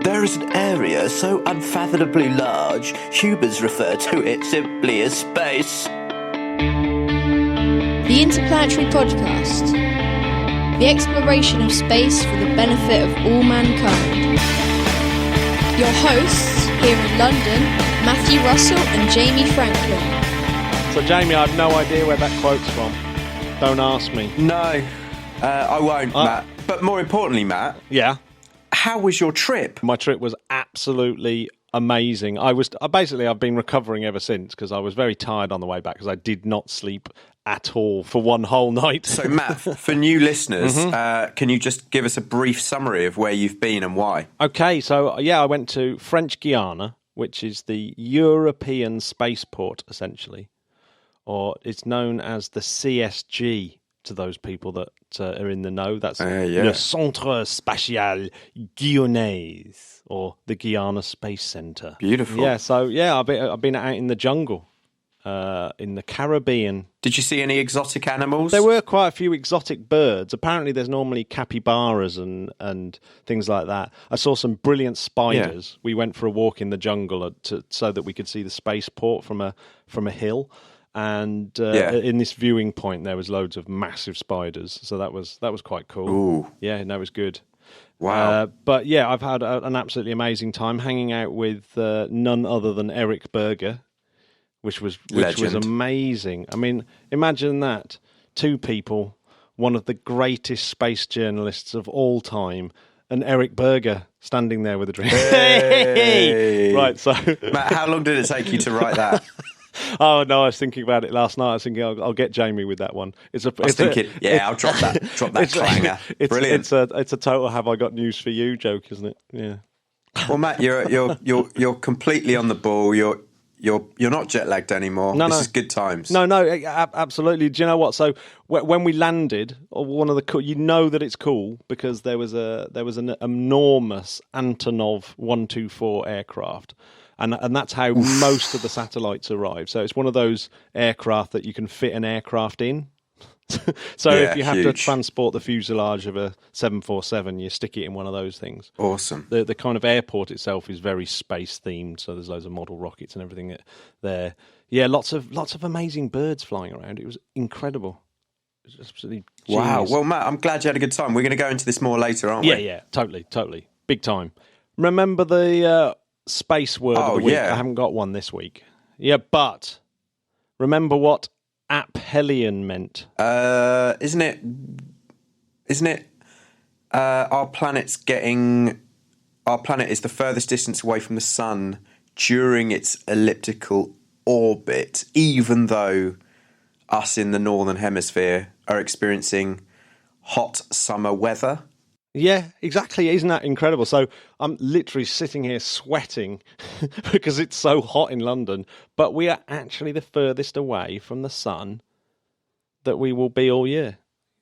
There is an area so unfathomably large, humans refer to it simply as space. The Interplanetary Podcast. The exploration of space for the benefit of all mankind. Your hosts here in London, Matthew Russell and Jamie Franklin. So Jamie, I have no idea where that quote's from. Don't ask me. No, I won't, Matt. But more importantly, Matt. Yeah? How was your trip? My trip was absolutely amazing. I've been recovering ever since because I was very tired on the way back because I did not sleep at all for one whole night. So, Matt, for new listeners, can you just give us a brief summary of where you've been and why? Okay, so yeah, I went to French Guiana, which is the European spaceport, essentially, or it's known as the CSG to those people that are in the know. That's Le Centre Spatial Guyanais, or the Guyana Space Centre. Beautiful. Yeah, so yeah, I've been out in the jungle. In the Caribbean. Did you see any exotic animals? There were quite a few exotic birds. Apparently there's normally capybaras and things like that. I saw some brilliant spiders. Yeah. We went for a walk in the jungle so that we could see the spaceport from a hill. And in this viewing point there was loads of massive spiders. So that was quite cool. Ooh. Yeah, that was good. Wow. But yeah, I've had an absolutely amazing time hanging out with none other than Eric Berger, which was amazing. I mean, imagine that. Two people, one of the greatest space journalists of all time, and Eric Berger standing there with a drink. Hey. Right, so... Matt, how long did it take you to write that? Oh, no, I was thinking about it last night. I was thinking I'll get Jamie with that one. I'll drop that clanger. Brilliant. It's a total have I got news for you joke, isn't it? Yeah. Well, Matt, you're completely on the ball. You're not jet lagged anymore. This is good times. No, absolutely. Do you know what? So when we landed, one of the you know that it's cool because there was an enormous Antonov 124 aircraft, and that's how most of the satellites arrive. So it's one of those aircraft that you can fit an aircraft in. So if you have to transport the fuselage of a 747, you stick it in one of those things. Awesome. The kind of airport itself is very space themed, so there's loads of model rockets and everything there. Yeah, lots of amazing birds flying around. It was incredible. It was absolutely genius. Wow. Well, Matt, I'm glad you had a good time. We're going to go into this more later, aren't we? Yeah, totally. Big time. Remember the space word of the week? Yeah. I haven't got one this week. Yeah, but remember what aphelion meant? Isn't it our planet is the furthest distance away from the sun during its elliptical orbit, even though us in the northern hemisphere are experiencing hot summer weather? Yeah, exactly. Isn't that incredible? So I'm literally sitting here sweating because it's so hot in London, but we are actually the furthest away from the sun that we will be all year.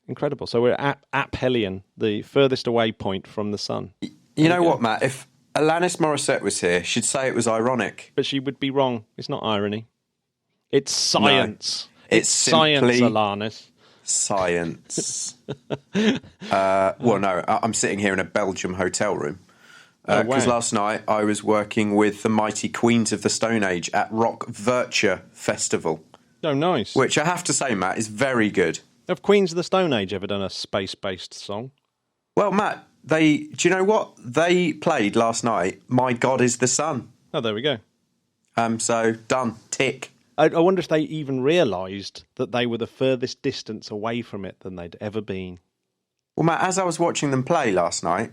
Incredible. So we're at aphelion, the furthest away point from the sun. You know what, Matt? If Alanis Morissette was here, she'd say it was ironic. But she would be wrong. It's not irony. It's science. No, it's science, Alanis. Science. Well, no, I'm sitting here in a Belgium hotel room because last night I was working with the mighty Queens of the Stone Age at Rock Virtue Festival. Oh, nice. Which I have to say, Matt, is very good. Have Queens of the Stone Age ever done a space-based song? Well, Matt, do you know what? They played last night, My God is the Sun. Oh, there we go. So, done. Tick. I wonder if they even realised that they were the furthest distance away from it than they'd ever been. Well, Matt, as I was watching them play last night,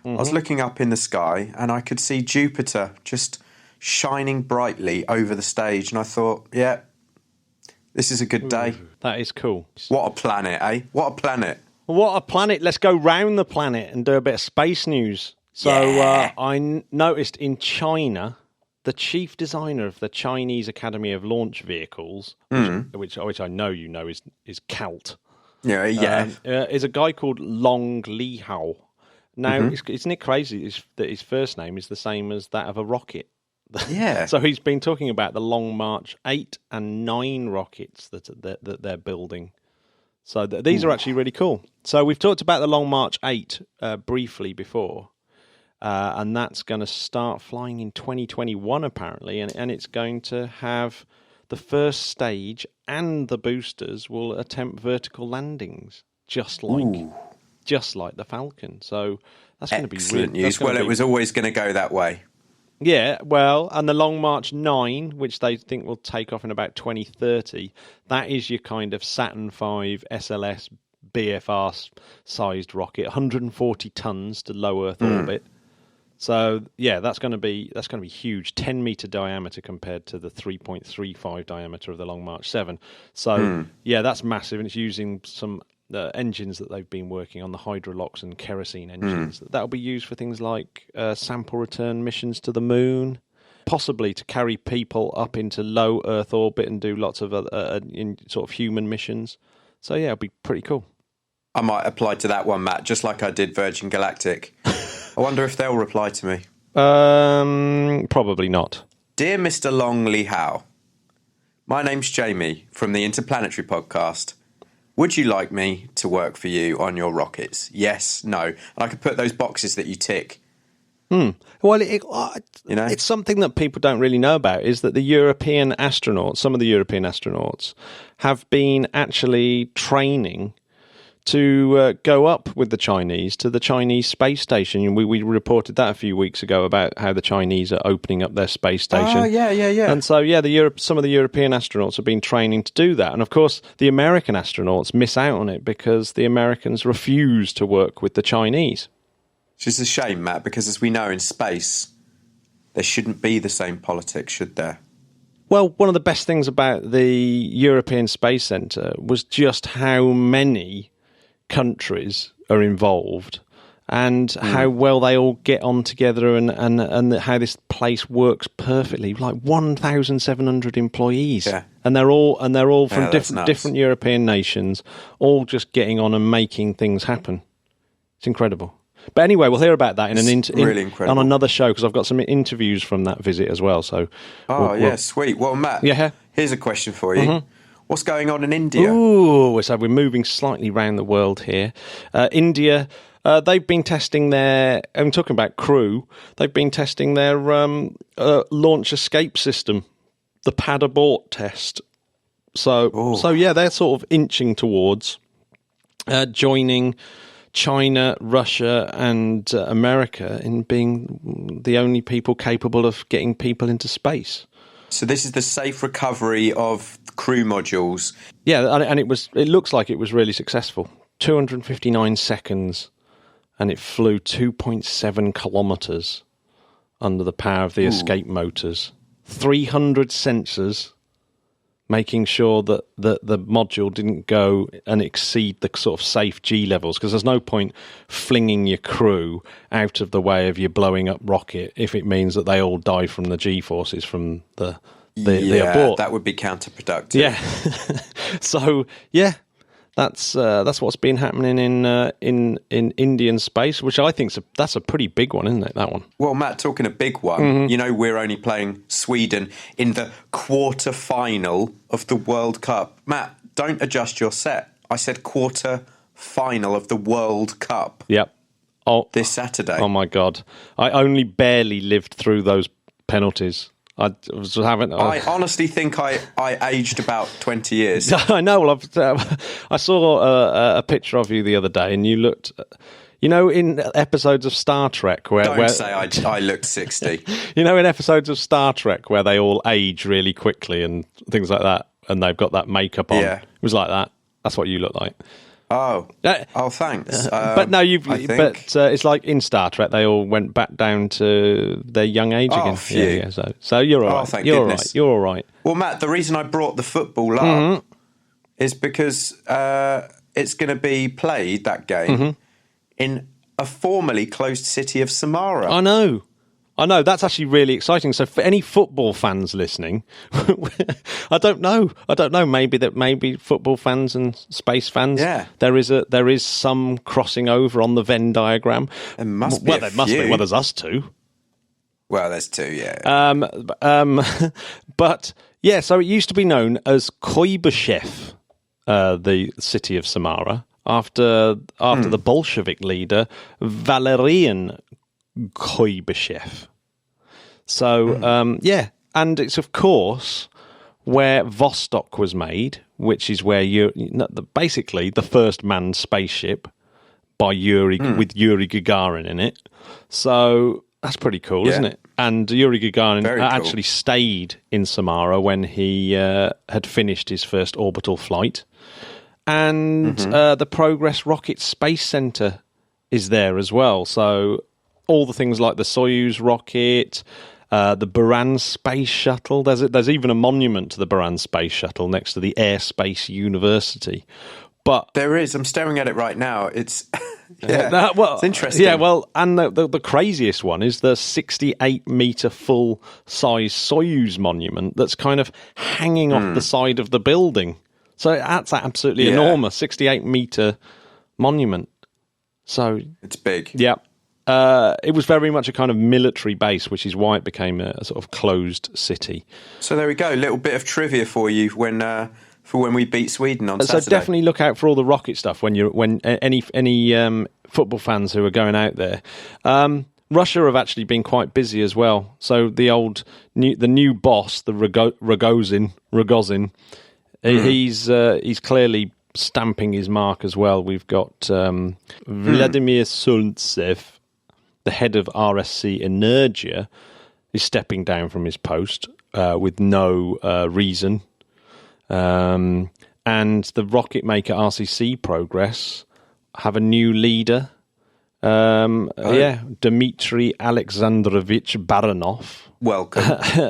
I was looking up in the sky and I could see Jupiter just shining brightly over the stage. And I thought, yeah, this is a good day. That is cool. What a planet, eh? What a planet. What a planet. Let's go round the planet and do a bit of space news. So I noticed in China, the chief designer of the Chinese Academy of Launch Vehicles, which I know you know is CALT. Yeah. Is a guy called Long Li Hao. Now, isn't it crazy that his first name is the same as that of a rocket? Yeah. So he's been talking about the Long March 8 and 9 rockets that they're building. So these are actually really cool. So we've talked about the Long March 8 briefly before. and that's going to start flying in 2021 apparently, and it's going to have the first stage and the boosters will attempt vertical landings, just like the Falcon. So that's going to be excellent news. Well, it was always going to go that way. Yeah, well, and the Long March 9, which they think will take off in about 2030, that is your kind of Saturn V SLS BFR-sized rocket, 140 tons to low Earth orbit. So yeah, that's going to be huge, 10-meter diameter compared to the 3.35 diameter of the Long March 7. So yeah, that's massive, and it's using some engines that they've been working on, the Hydrolox and kerosene engines. That'll be used for things like sample return missions to the moon, possibly to carry people up into low Earth orbit and do lots of in sort of human missions. So yeah, it'll be pretty cool. I might apply to that one, Matt, just like I did Virgin Galactic. I wonder if they'll reply to me. Probably not. Dear Mr. Longley Howe, my name's Jamie from the Interplanetary Podcast. Would you like me to work for you on your rockets? Yes, no. And I could put those boxes that you tick. Well, it's something that people don't really know about, is that the European astronauts, some of the European astronauts, have been actually training to go up with the Chinese to the Chinese space station. We reported that a few weeks ago about how the Chinese are opening up their space station. Oh, yeah. And so, some of the European astronauts have been training to do that. And of course, the American astronauts miss out on it because the Americans refuse to work with the Chinese. Which is a shame, Matt, because as we know in space, there shouldn't be the same politics, should there? Well, one of the best things about the European Space Centre was just how many countries are involved and how well they all get on together and how this place works perfectly. Like 1,700 employees, and they're all from different European nations, all just getting on and making things happen. It's incredible. But anyway, we'll hear about that on another show, because I've got some interviews from that visit as well. So, sweet. Well, Matt, here's a question for you. Mm-hmm. What's going on in India? Ooh, so we're moving slightly around the world here. India, they've been testing I'm talking about Crew, they've been testing their launch escape system, the pad abort test. So yeah, they're sort of inching towards joining China, Russia and America in being the only people capable of getting people into space. So this is the safe recovery of Crew modules. Yeah, and it looks like it was really successful. 259 seconds, and it flew 2.7 kilometres under the power of the escape motors. 300 sensors, making sure that the module didn't go and exceed the sort of safe G levels, because there's no point flinging your crew out of the way of your blowing up rocket if it means that they all die from the G forces from the abort. That would be counterproductive. Yeah. So yeah, that's what's been happening in Indian space, which I think that's a pretty big one, isn't it? That one. Well, Matt, talking a big one, we're only playing Sweden in the quarter-final of the World Cup. Matt, don't adjust your set. I said quarter-final of the World Cup. Yep. This Saturday. Oh my God! I only barely lived through those penalties. I honestly think I aged about 20 years. I know. Well, I saw a picture of you the other day, and you looked, in episodes of Star Trek where... Don't say I looked 60. In episodes of Star Trek where they all age really quickly and things like that, and they've got that makeup on. Yeah. It was like that. That's what you look like. Oh, thanks. But no, it's like in Star Trek, they all went back down to their young age again. Phew. Yeah, so you're all right. Thank you're goodness. All right. You're all right. Well, Matt, the reason I brought the football up is because it's going to be played, that game, in a formerly closed city of Samara. I know. That's actually really exciting. So for any football fans listening, I don't know. Maybe football fans and space fans. Yeah. There is some crossing over on the Venn diagram. There must be. There must be. Well, there's us two. Well, there's two. Yeah. But yeah. So it used to be known as Kuibyshev, the city of Samara, after the Bolshevik leader Valerian Kuibychev. So, yeah, and it's, of course, where Vostok was made, which is where basically the first manned spaceship by with Yuri Gagarin in it. So that's pretty cool, isn't it? And Yuri Gagarin actually stayed in Samara when he had finished his first orbital flight. And the Progress Rocket Space Center is there as well. So all the things like the Soyuz rocket, the Buran Space Shuttle. There's even a monument to the Buran Space Shuttle next to the Airspace University. But there is. I'm staring at it right now. It's it's interesting. Yeah, well, and the craziest one is the 68-meter full-size Soyuz monument that's kind of hanging off the side of the building. So that's absolutely enormous, 68-meter monument. So it's big. Yeah. It was very much a kind of military base, which is why it became a sort of closed city. So there we go. A little bit of trivia for you when we beat Sweden on Saturday. So definitely look out for all the rocket stuff when any football fans who are going out there. Russia have actually been quite busy as well. So the new boss, the Rogozin, he's clearly stamping his mark as well. We've got Vladimir Suntsev, the head of RSC Energia, is stepping down from his post with no reason. And the rocket maker RCC Progress have a new leader. Dmitry Alexandrovich Baranov. Welcome.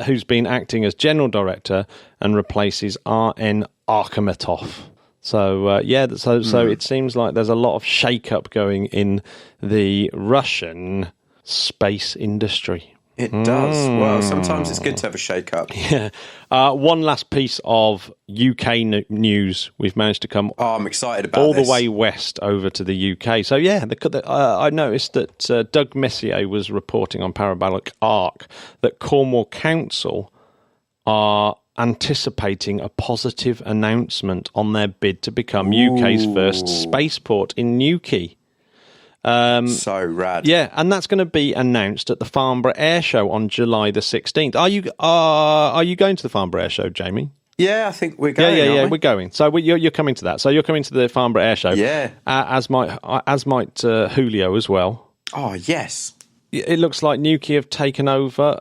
Who's been acting as general director and replaces R.N. Arkametov. So, so it seems like there's a lot of shake-up going in the Russian space industry. It does. Well, sometimes it's good to have a shake-up. Yeah. One last piece of UK news. We've managed to come I'm excited about the way west over to the UK. So, yeah, I noticed that Doug Messier was reporting on Parabolic Arc that Cornwall Council are anticipating a positive announcement on their bid to become UK's first spaceport in Newquay. So rad. Yeah, and that's going to be announced at the Farnborough Air Show on July the 16th. Are you going to the Farnborough Air Show, Jamie? Yeah, I think we're going. Yeah, we're going. So you're coming to that. So you're coming to the Farnborough Air Show. Yeah. As might Julio as well. Oh, yes. It looks like Newquay have taken over,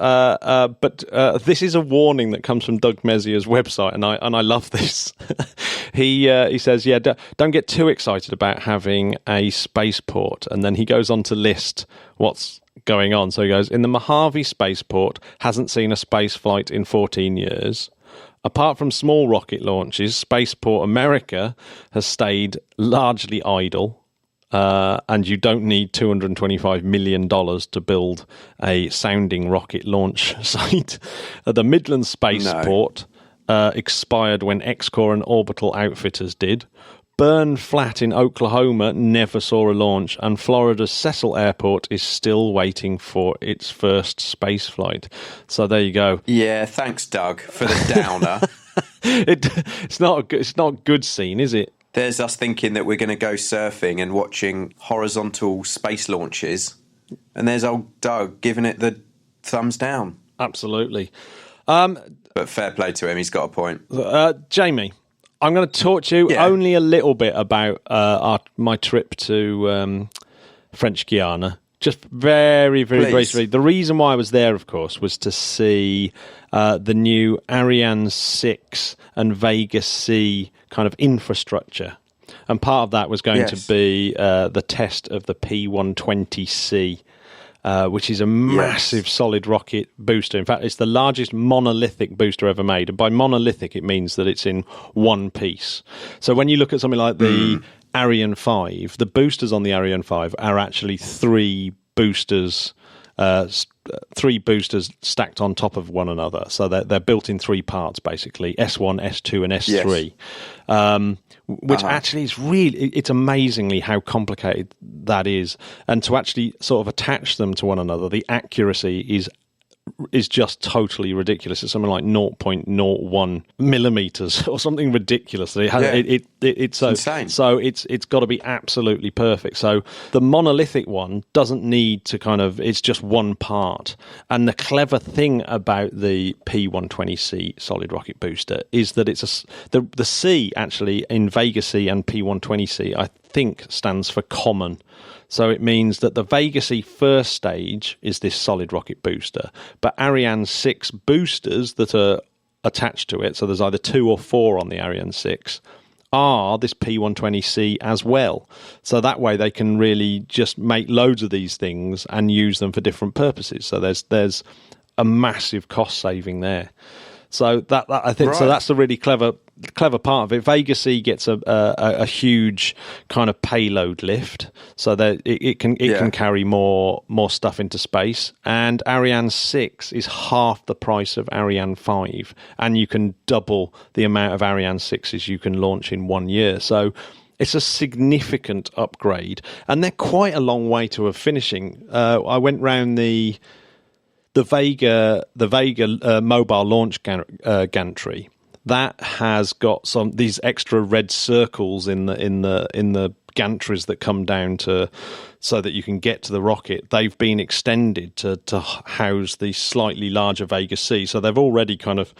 but this is a warning that comes from Doug Messier's website, and I love this. He says, don't get too excited about having a spaceport, and then he goes on to list what's going on. So he goes, in the Mojave spaceport hasn't seen a space flight in 14 years. Apart from small rocket launches, Spaceport America has stayed largely idle. And you don't need $225 million to build a sounding rocket launch site. The Midland Spaceport expired when X-Corps and Orbital Outfitters did. Burn Flat in Oklahoma never saw a launch, and Florida's Cecil Airport is still waiting for its first space flight. So there you go. Yeah, thanks, Doug, for the downer. It's not a good scene, is it? There's us thinking that we're going to go surfing and watching horizontal space launches, and there's old Doug giving it the thumbs down. Absolutely. But fair play to him, he's got a point. Jamie, I'm going to talk to you only a little bit about my trip to French Guiana. Just very, very briefly. The reason why I was there, of course, was to see the new Ariane 6 and Vega C kind of infrastructure. And part of that was going to be the test of the P120C, which is a massive solid rocket booster. In fact, it's the largest monolithic booster ever made. And by monolithic, it means that it's in one piece. So when you look at something like the Ariane 5, the boosters on the Ariane 5 are actually three boosters stacked on top of one another. So they're built in three parts, basically, S1, S2, and S3. Yes. Which actually is it's amazingly how complicated that is. And to actually sort of attach them to one another, the accuracy is is just totally ridiculous. It's something like 0.01 millimeters or something ridiculous. It's insane. So it's got to be absolutely perfect. So the monolithic one doesn't need to it's just one part. And the clever thing about the P120C solid rocket booster is that it's the C actually in Vega C and P120C I think stands for common. So it means that the Vega C first stage is this solid rocket booster, but Ariane 6 boosters that are attached to it, so there's either 2 or 4 on the Ariane 6, are this P120C as well. So that way they can really just make loads of these things and use them for different purposes. So there's a massive cost saving there. So that I think right. So that's the really clever part of it. Vega C gets a huge kind of payload lift, so that it can carry more stuff into space. And Ariane 6 is half the price of Ariane 5, and you can double the amount of Ariane 6s you can launch in 1 year. So it's a significant upgrade, and they're quite a long way to finishing. I went round the Vega mobile launch gantry. That has got these extra red circles in the gantries that come down so that you can get to the rocket. They've been extended to house the slightly larger Vega C. So they've already kind of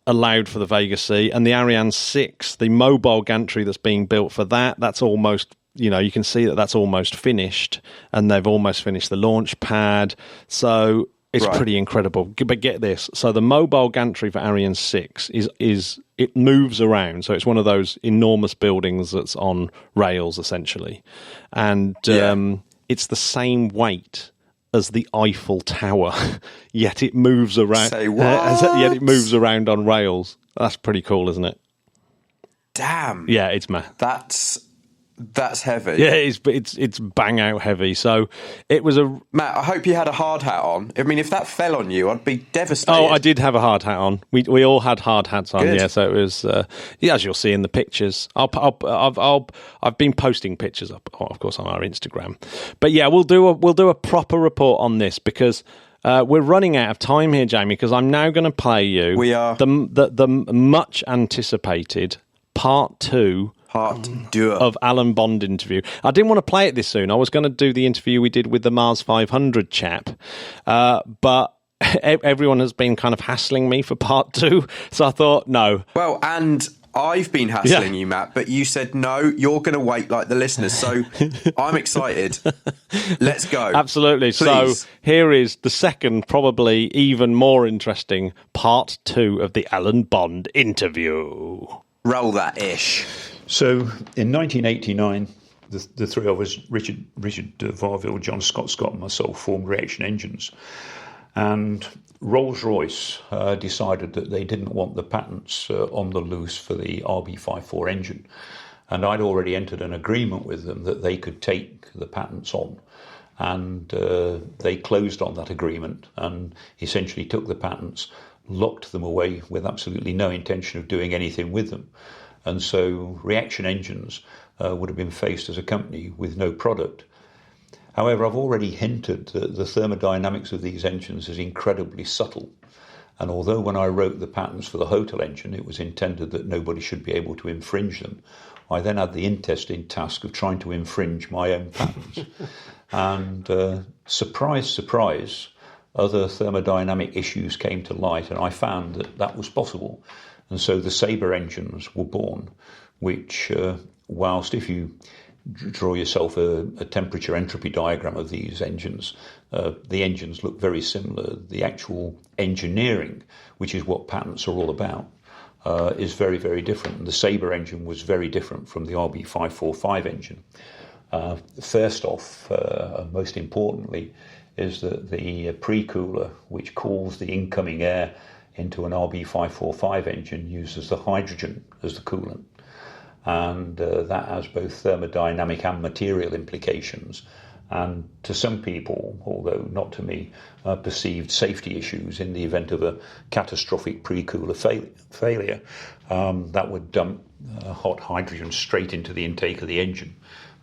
allowed for the Vega C, and the Ariane 6, the mobile gantry that's being built for that's almost. You can see that's almost finished, and they've almost finished the launch pad. So it's pretty incredible. But get this. So the mobile gantry for Ariane 6 is it moves around. So it's one of those enormous buildings that's on rails, essentially. And it's the same weight as the Eiffel Tower, yet it moves around. Say what? Yet it moves around on rails. That's pretty cool, isn't it? Damn. Yeah, it's mad. That's heavy. Yeah, it's bang out heavy. So it was Matt, I hope you had a hard hat on. I mean, if that fell on you, I'd be devastated. Oh, I did have a hard hat on. We all had hard hats on. Good. Yeah, so it was. As you'll see in the pictures, I've been posting pictures up, of course, on our Instagram. But yeah, we'll do a proper report on this because. We're running out of time here, Jamie. Because I'm now going to play you. We are the much anticipated part 2. Part 2 of Alan Bond interview. I didn't want to play it this soon. I was going to do the interview we did with the Mars 500 chap, but everyone has been kind of hassling me for part 2, so I thought no. Well, and I've been hassling you, Matt, but you said no, you're going to wait like the listeners, so I'm excited. Let's go. Absolutely. Please. So here is the second, probably even more interesting, part 2 of the Alan Bond interview. Roll that ish. So in 1989, the three of us, Richard Varville, John Scott and myself, formed Reaction Engines. And Rolls-Royce decided that they didn't want the patents on the loose for the RB54 engine. And I'd already entered an agreement with them that they could take the patents on. And they closed on that agreement and essentially took the patents, locked them away with absolutely no intention of doing anything with them. And so Reaction Engines would have been faced as a company with no product. However, I've already hinted that the thermodynamics of these engines is incredibly subtle. And although when I wrote the patents for the Hotel engine, it was intended that nobody should be able to infringe them, I then had the interesting task of trying to infringe my own patents. And surprise, surprise, other thermodynamic issues came to light, and I found that was possible. And so the Sabre engines were born, which, whilst if you draw yourself a temperature entropy diagram of these engines, the engines look very similar. The actual engineering, which is what patents are all about, is very, very different. And the Sabre engine was very different from the RB545 engine. First off, most importantly, is that the pre-cooler, which cools the incoming air into an RB545 engine, uses the hydrogen as the coolant. And that has both thermodynamic and material implications. And to some people, although not to me, perceived safety issues in the event of a catastrophic pre-cooler failure that would dump hot hydrogen straight into the intake of the engine.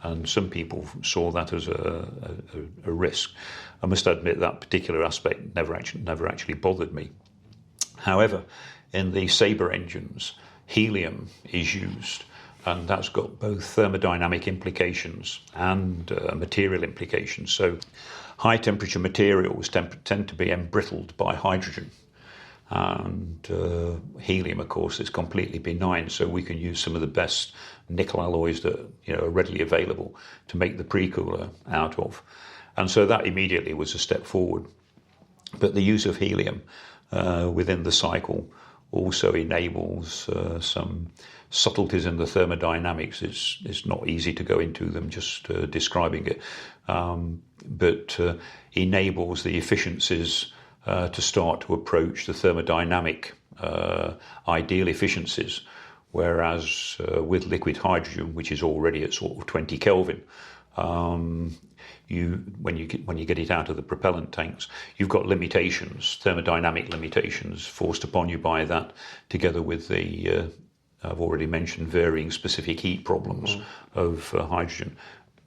and some people saw that as a risk. I must admit that particular aspect never actually bothered me. However, in the Sabre engines, helium is used, and that's got both thermodynamic implications and material implications. So high temperature materials tend to be embrittled by hydrogen. And helium, of course, is completely benign, so we can use some of the best nickel alloys that are readily available to make the pre-cooler out of. And so that immediately was a step forward. But the use of helium within the cycle also enables some subtleties in the thermodynamics. It's not easy to go into them just describing it, but enables the efficiencies to start to approach the thermodynamic ideal efficiencies, whereas with liquid hydrogen, which is already at sort of 20 Kelvin, when you get it out of the propellant tanks, you've got limitations, thermodynamic limitations forced upon you by that, together with the I've already mentioned varying specific heat problems of hydrogen,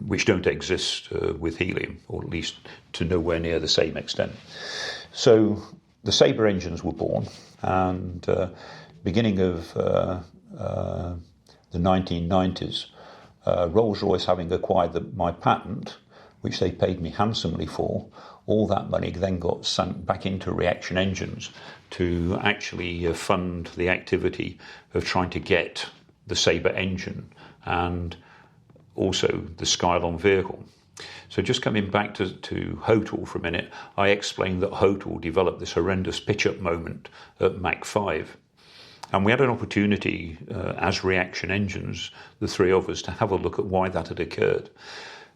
which don't exist with helium, or at least to nowhere near the same extent. So the Sabre engines were born, and beginning of the 1990s, Rolls-Royce, having acquired my patent, which they paid me handsomely for, all that money then got sunk back into reaction engines to actually fund the activity of trying to get the Sabre engine and also the Skylon vehicle. So just coming back to HOTL for a minute, I explained that HOTL developed this horrendous pitch-up moment at Mach 5. And we had an opportunity as reaction engines, the three of us, to have a look at why that had occurred.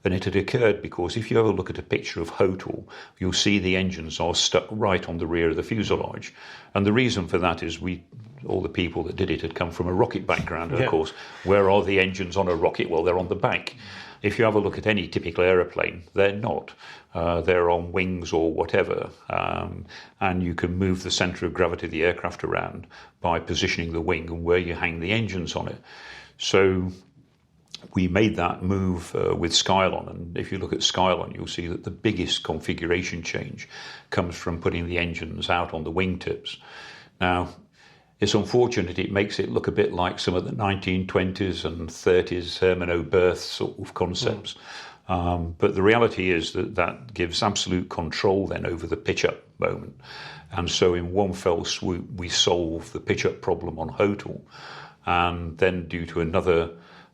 And it had occurred because if you ever look at a picture of HOTL, you'll see the engines are stuck right on the rear of the fuselage. And the reason for that is all the people that did it had come from a rocket background. And of course, where are the engines on a rocket? Well, they're on the back. If you have a look at any typical aeroplane, they're not. They're on wings or whatever. And you can move the centre of gravity of the aircraft around by positioning the wing and where you hang the engines on it. So we made that move with Skylon, and if you look at Skylon, you'll see that the biggest configuration change comes from putting the engines out on the wingtips. Now, it's unfortunate it makes it look a bit like some of the 1920s and 30s Herman Oberth sort of concepts. But the reality is that gives absolute control then over the pitch-up moment. And so in one fell swoop, we solve the pitch-up problem on HOTL. And then due to another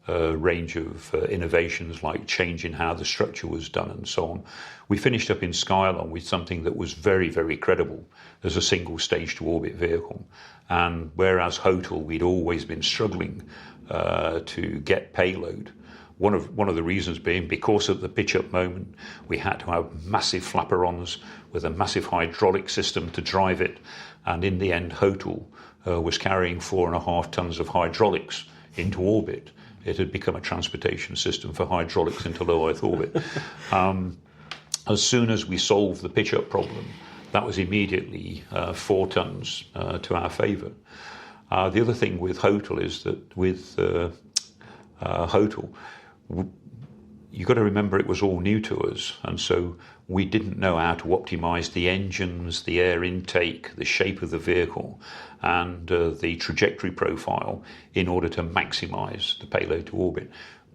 range of innovations like changing how the structure was done and so on, we finished up in Skylon with something that was very, very credible as a single stage to orbit vehicle. And whereas HOTL, we'd always been struggling to get payload, one of the reasons being because of the pitch-up moment, we had to have massive flaperons with a massive hydraulic system to drive it. And in the end, HOTL was carrying 4.5 tons of hydraulics into orbit. It had become a transportation system for hydraulics into low Earth orbit. As soon as we solved the pitch-up problem, that was immediately 4 tons to our favour. The other thing with HOTL is that with HOTL, you've got to remember it was all new to us, and so we didn't know how to optimise the engines, the air intake, the shape of the vehicle, and the trajectory profile in order to maximise the payload to orbit.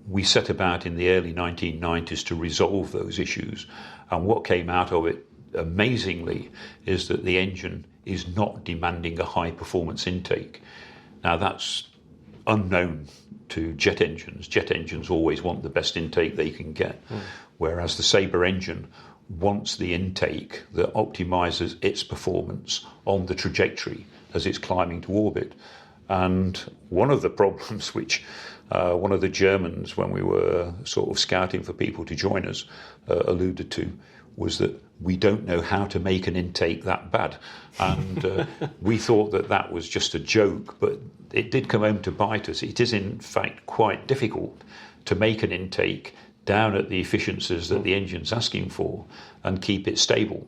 We set about in the early 1990s to resolve those issues, and what came out of it, amazingly, is that the engine is not demanding a high performance intake. Now that's unknown to jet engines. Jet engines always want the best intake they can get, whereas the Sabre engine wants the intake that optimises its performance on the trajectory as it's climbing to orbit. And one of the problems which one of the Germans, when we were sort of scouting for people to join us, alluded to, was that we don't know how to make an intake that bad. And we thought that was just a joke, but it did come home to bite us. It is, in fact, quite difficult to make an intake down at the efficiencies that the engine's asking for and keep it stable.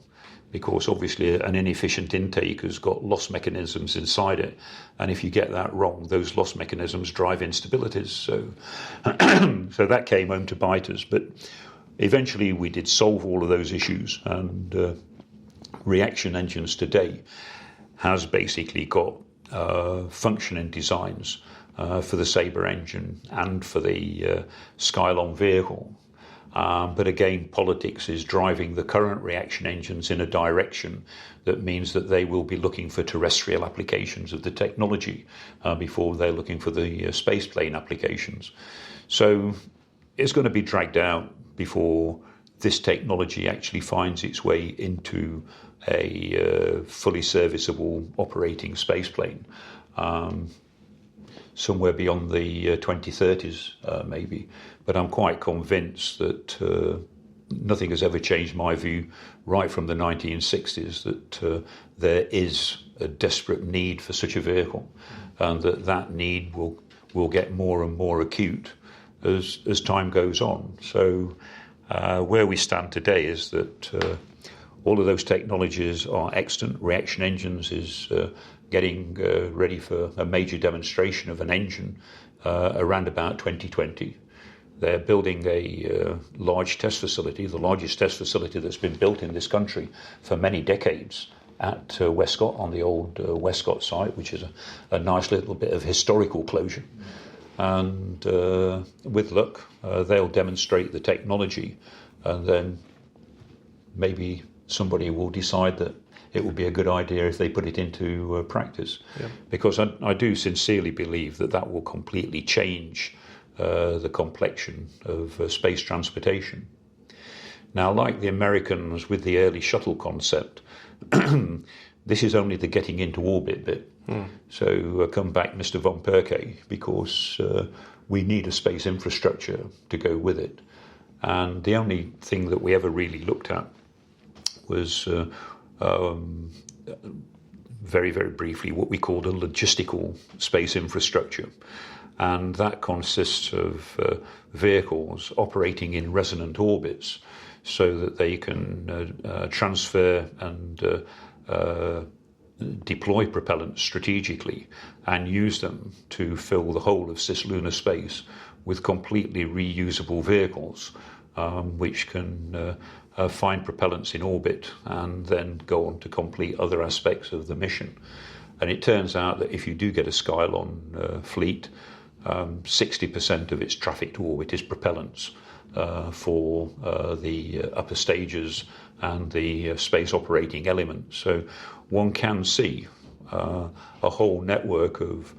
because obviously an inefficient intake has got loss mechanisms inside it, and if you get that wrong, those loss mechanisms drive instabilities. So, so that came home to bite us. But eventually, we did solve all of those issues, and reaction engines today has basically got functioning designs for the Sabre engine and for the Skylon vehicle. But again, politics is driving the current reaction engines in a direction that means that they will be looking for terrestrial applications of the technology before they're looking for the spaceplane applications. So it's going to be dragged out before this technology actually finds its way into a fully serviceable operating spaceplane. Somewhere beyond the 2030s, maybe. But I'm quite convinced that nothing has ever changed my view right from the 1960s that there is a desperate need for such a vehicle, and that need will get more and more acute as time goes on. So where we stand today is that all of those technologies are excellent. Reaction engines is getting ready for a major demonstration of an engine around about 2020. They're building a large test facility, the largest test facility that's been built in this country for many decades at Westcott, on the old Westcott site, which is a nice little bit of historical closure. And with luck, they'll demonstrate the technology, and then maybe somebody will decide that it would be a good idea if they put it into practice. Yeah. Because I do sincerely believe that will completely change the complexion of space transportation. Now, like the Americans with the early shuttle concept, this is only the getting into orbit bit. So come back, Mr. Von Perke, because we need a space infrastructure to go with it. And the only thing that we ever really looked at was very, very briefly what we called a logistical space infrastructure. And that consists of vehicles operating in resonant orbits so that they can transfer and deploy propellant strategically and use them to fill the whole of cislunar space with completely reusable vehicles, which can find propellants in orbit and then go on to complete other aspects of the mission. And it turns out that if you do get a Skylon fleet, 60% of its traffic to orbit is propellants for the upper stages and the space operating elements. So one can see a whole network of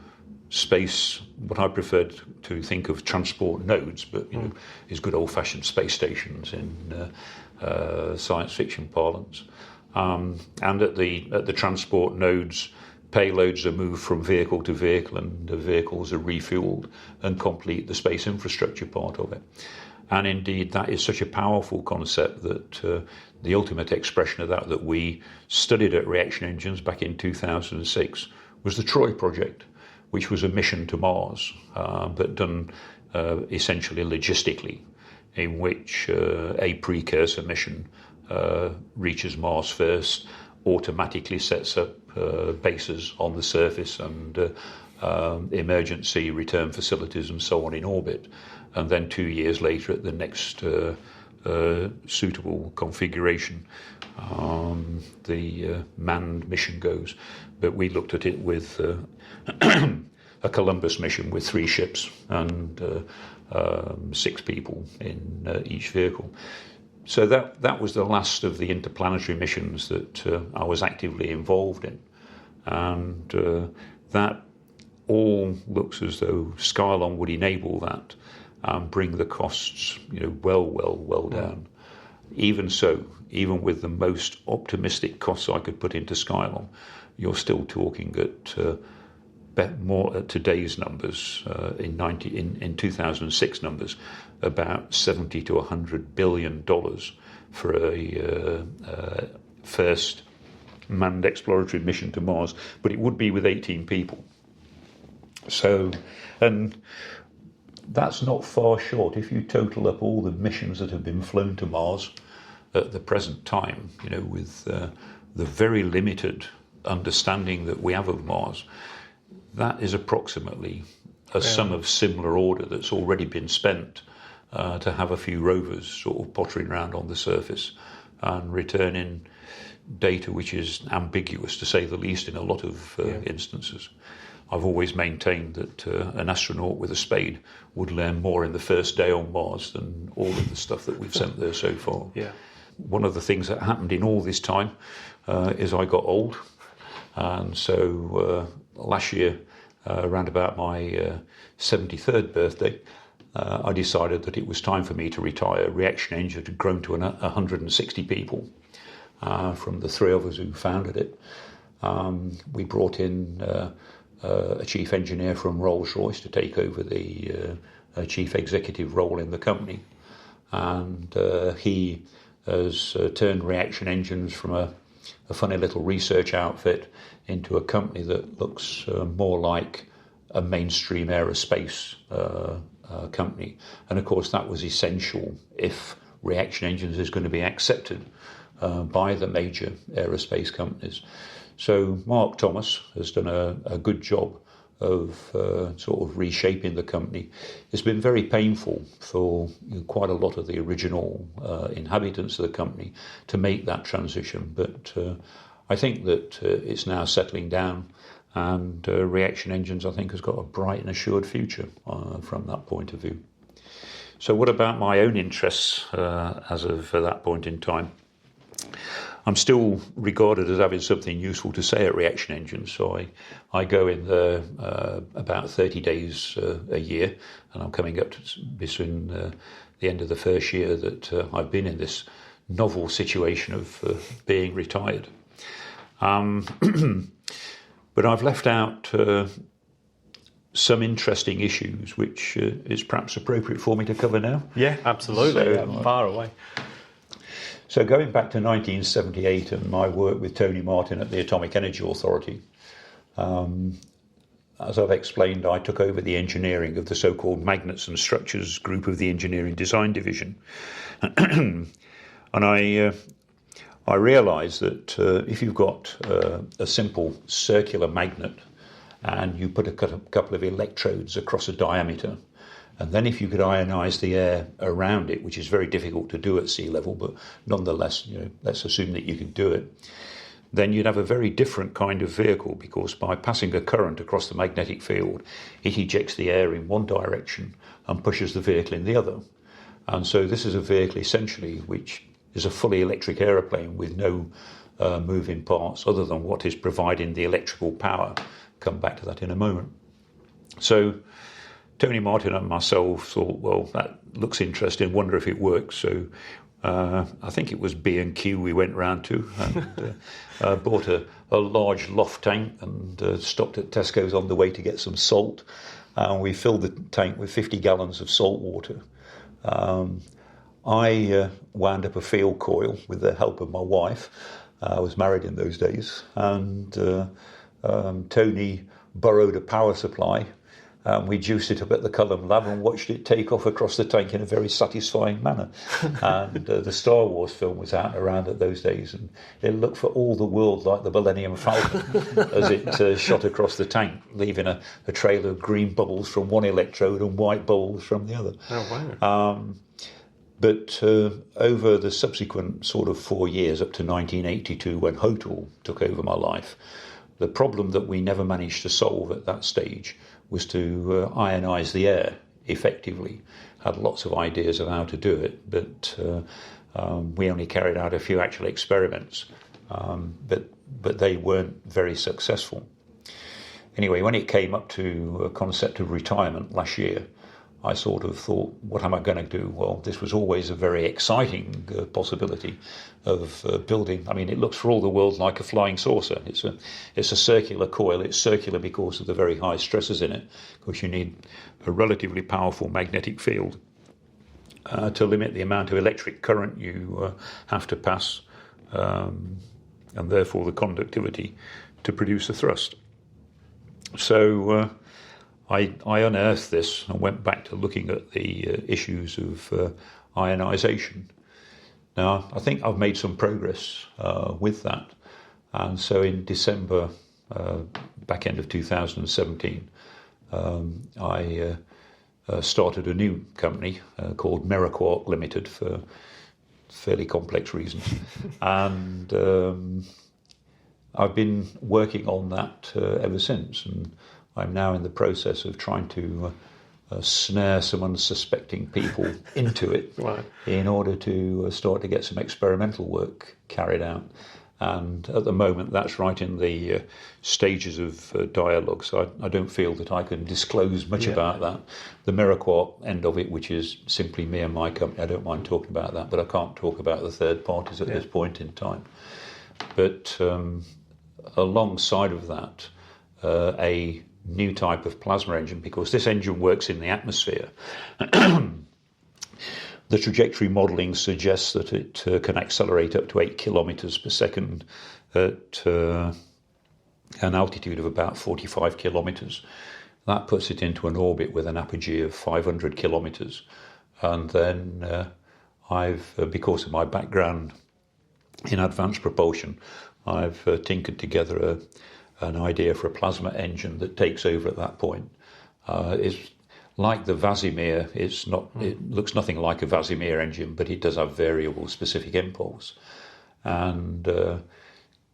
space, what I prefer to think of transport nodes, but is good old-fashioned space stations in science fiction parlance. And at the transport nodes, payloads are moved from vehicle to vehicle, and the vehicles are refueled and complete the space infrastructure part of it. And indeed, that is such a powerful concept that the ultimate expression of that we studied at Reaction Engines back in 2006 was the Troy project, which was a mission to Mars, but done essentially logistically, in which a precursor mission reaches Mars first, automatically sets up bases on the surface and emergency return facilities and so on in orbit. And then 2 years later, at the next suitable configuration, the manned mission goes. But we looked at it with a Columbus mission with 3 ships and 6 people in each vehicle. So that was the last of the interplanetary missions that I was actively involved in. And that all looks as though Skylon would enable that and bring the costs, well down. Even so, even with the most optimistic costs I could put into Skylon, you're still talking at more at today's numbers, in 2006 numbers, about $70 to $100 billion for a first manned exploratory mission to Mars, but it would be with 18 people. So, and that's not far short. If you total up all the missions that have been flown to Mars at the present time, with the very limited understanding that we have of Mars, that is approximately a sum of similar order that's already been spent to have a few rovers sort of pottering around on the surface and returning data which is ambiguous, to say the least, in a lot of instances. I've always maintained that an astronaut with a spade would learn more in the first day on Mars than all of the stuff that we've sent there so far. Yeah. One of the things that happened in all this time is I got old. And so last year, around about my 73rd birthday, I decided that it was time for me to retire. Reaction Engine had grown to 160 people from the three of us who founded it. We brought in a chief engineer from Rolls-Royce to take over the chief executive role in the company. And he has turned Reaction Engines from a funny little research outfit into a company that looks more like a mainstream aerospace company. And of course that was essential if Reaction Engines is going to be accepted by the major aerospace companies. So Mark Thomas has done a good job of sort of reshaping the company. It's been very painful for quite a lot of the original inhabitants of the company to make that transition, but I think that it's now settling down, and Reaction Engines, I think, has got a bright and assured future from that point of view. So what about my own interests as of that point in time? I'm still regarded as having something useful to say at Reaction Engines, so I go in there about 30 days a year, and I'm coming up to between the end of the first year that I've been in this novel situation of being retired. But I've left out some interesting issues which is perhaps appropriate for me to cover now. Yeah, absolutely. So, far away. So going back to 1978 and my work with Tony Martin at the Atomic Energy Authority, as I've explained, I took over the engineering of the so-called Magnets and Structures group of the Engineering Design Division. And I realised that if you've got a simple circular magnet and you put a couple of electrodes across a diameter, and then if you could ionise the air around it, which is very difficult to do at sea level, but nonetheless, let's assume that you could do it, then you'd have a very different kind of vehicle, because by passing a current across the magnetic field, it ejects the air in one direction and pushes the vehicle in the other. And so this is a vehicle essentially which is a fully electric aeroplane with no moving parts other than what is providing the electrical power. Come back to that in a moment. So Tony Martin and myself thought, well, that looks interesting, wonder if it works. So I think it was B&Q we went round to and bought a large loft tank and stopped at Tesco's on the way to get some salt. And we filled the tank with 50 gallons of salt water. I wound up a field coil with the help of my wife. I was married in those days. And Tony borrowed a power supply. We juiced it up at the Culham lab and watched it take off across the tank in a very satisfying manner. And the Star Wars film was out and around at those days, and it looked for all the world like the Millennium Falcon as it shot across the tank, leaving a trail of green bubbles from one electrode and white bubbles from the other. Oh, wow. But over the subsequent sort of 4 years, up to 1982, when HOTL took over my life, the problem that we never managed to solve at that stage was to ionise the air effectively. Had lots of ideas of how to do it, but we only carried out a few actual experiments, but they weren't very successful. Anyway, when it came up to a concept of retirement last year, I sort of thought, what am I going to do? Well, this was always a very exciting possibility of building. I mean, it looks for all the world like a flying saucer. It's a circular coil. It's circular because of the very high stresses in it, because you need a relatively powerful magnetic field to limit the amount of electric current you have to pass, and therefore the conductivity to produce a thrust. So I unearthed this and went back to looking at the issues of ionisation. Now, I think I've made some progress with that. And so in December, back end of 2017, I started a new company called Meraquark Limited for fairly complex reasons. And I've been working on that ever since. And I'm now in the process of trying to snare some unsuspecting people into it Right. in order to start to get some experimental work carried out. And at the moment, that's right in the stages of dialogue, so I don't feel that I can disclose much about that. The Meraquark end of it, which is simply me and my company, I don't mind talking about that, but I can't talk about the third parties at this point in time. But alongside of that, a new type of plasma engine, because this engine works in the atmosphere. The trajectory modelling suggests that it can accelerate up to 8 kilometres per second at an altitude of about 45 kilometres. That puts it into an orbit with an apogee of 500 kilometres. And then I've, because of my background in advanced propulsion, I've tinkered together an idea for a plasma engine that takes over at that point. It's like the Vasimir, it looks nothing like a Vasimir engine, but it does have variable specific impulse. And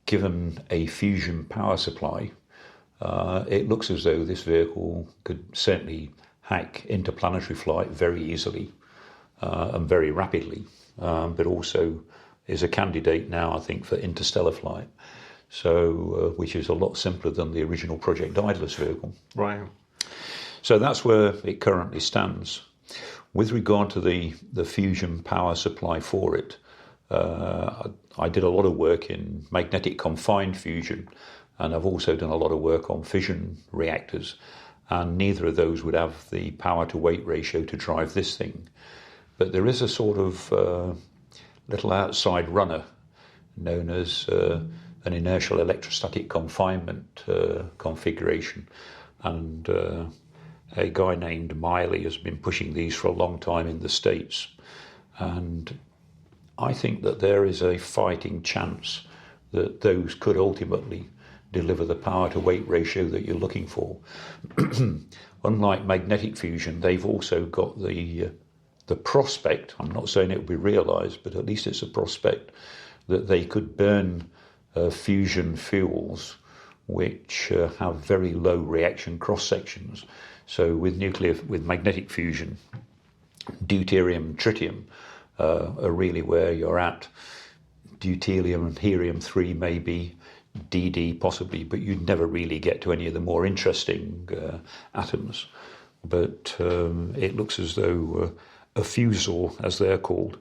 given a fusion power supply, it looks as though this vehicle could certainly hack interplanetary flight very easily and very rapidly, but also is a candidate now, I think, for interstellar flight. So, which is a lot simpler than the original Project Daedalus vehicle. Right. So that's where it currently stands. With regard to the fusion power supply for it, I did a lot of work in magnetic confined fusion, and I've also done a lot of work on fission reactors, and neither of those would have the power to weight ratio to drive this thing. But there is a sort of little outside runner known as an inertial electrostatic confinement configuration, and a guy named Miley has been pushing these for a long time in the States, and I think that there is a fighting chance that those could ultimately deliver the power to weight ratio that you're looking for. Unlike magnetic fusion, they've also got the prospect, I'm not saying it will be realised, but at least it's a prospect that they could burn fusion fuels which have very low reaction cross sections. So with magnetic fusion, deuterium and tritium are really where you're at. Deuterium and helium-3 maybe, DD possibly, but you'd never really get to any of the more interesting atoms. But it looks as though a fusel, as they're called,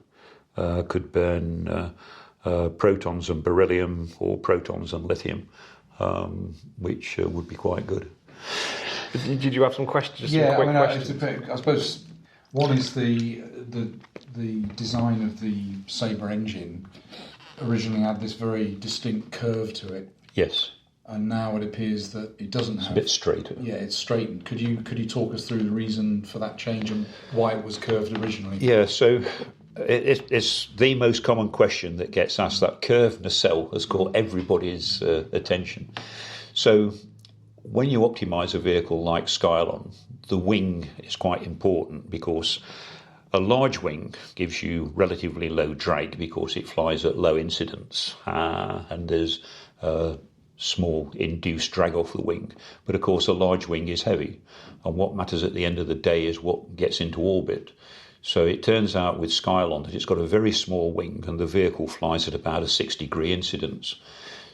could burn protons and beryllium or protons and lithium, which would be quite good. Did you have some questions? Yeah, Some quick questions? I suppose one is the design of the Sabre engine originally had this very distinct curve to it. Yes. And now it appears that it doesn't have. It's a bit straighter. Yeah, it's straightened. Could you talk us through the reason for that change and why it was curved originally? Yeah, so it's the most common question that gets asked. That curved nacelle has caught everybody's attention. So when you optimise a vehicle like Skylon, the wing is quite important because a large wing gives you relatively low drag because it flies at low incidence and there's small induced drag off the wing. But of course a large wing is heavy, and what matters at the end of the day is what gets into orbit. So it turns out with Skylon that it's got a very small wing and the vehicle flies at about a 6-degree incidence.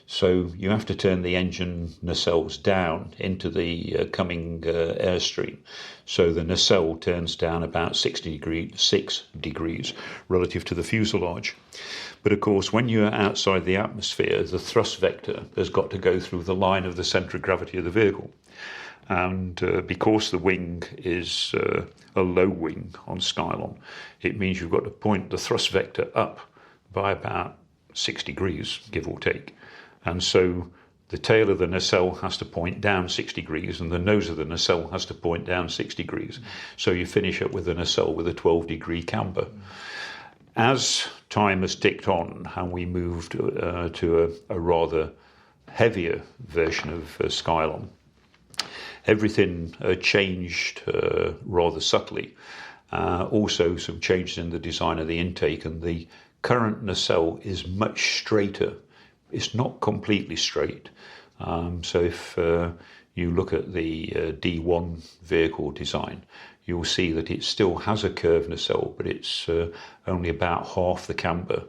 So you have to turn the engine nacelles down into the coming airstream. So the nacelle turns down about 6 degrees relative to the fuselage. But of course, when you're outside the atmosphere, the thrust vector has got to go through the line of the centre of gravity of the vehicle. And because the wing is a low wing on Skylon, it means you've got to point the thrust vector up by about 6 degrees, give or take. And so the tail of the nacelle has to point down 6 degrees and the nose of the nacelle has to point down 6 degrees. So you finish up with a nacelle with a 12-degree camber. As time has ticked on and we moved to a rather heavier version of Skylon, everything changed rather subtly. Also some changes in the design of the intake, and the current nacelle is much straighter. It's not completely straight. So if you look at the D1 vehicle design, you'll see that it still has a curved nacelle, but it's only about half the camber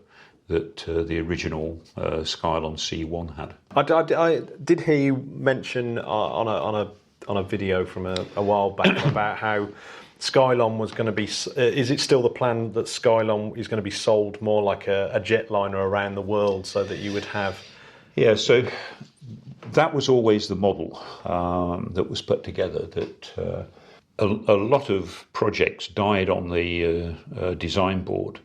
that the original Skylon C1 had. I did hear you mention on a video from a while back about how Skylon was going to be. Is it still the plan that Skylon is going to be sold more like a jetliner around the world, so that you would have? Yeah, so that was always the model that was put together. That a lot of projects died on the design board